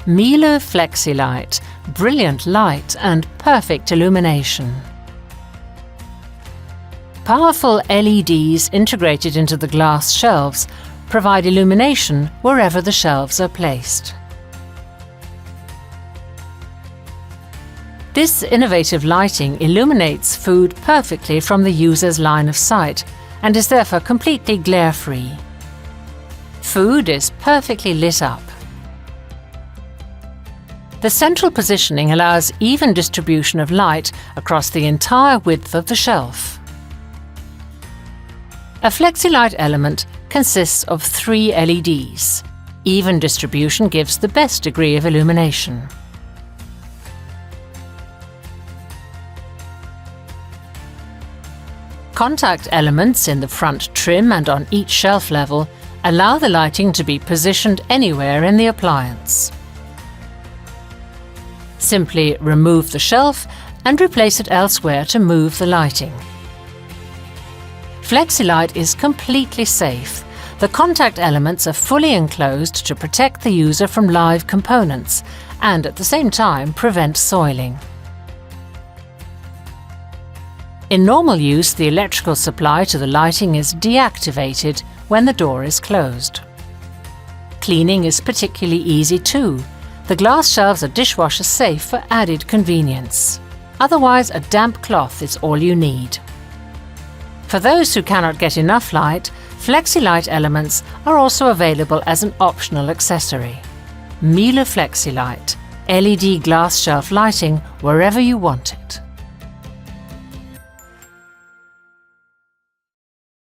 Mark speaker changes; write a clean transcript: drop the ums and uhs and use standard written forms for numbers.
Speaker 1: Miele FlexiLight, brilliant light and perfect illumination. Powerful LEDs integrated into the glass shelves provide illumination wherever the shelves are placed. This innovative lighting illuminates food perfectly from the user's line of sight and is therefore completely glare-free. Food is perfectly lit up. The central positioning allows even distribution of light across the entire width of the shelf. A FlexiLight element consists of 3 LEDs. Even distribution gives the best degree of illumination. Contact elements in the front trim and on each shelf level allow the lighting to be positioned anywhere in the appliance. Simply remove the shelf and replace it elsewhere to move the lighting. FlexiLight is completely safe. The contact elements are fully enclosed to protect the user from live components and at the same time prevent soiling. In normal use, the electrical supply to the lighting is deactivated when the door is closed. Cleaning is particularly easy too. The glass shelves are dishwasher safe for added convenience. Otherwise, a damp cloth is all you need. For those who cannot get enough light, FlexiLight elements are also available as an optional accessory. Miele FlexiLight, LED glass shelf lighting wherever you want it.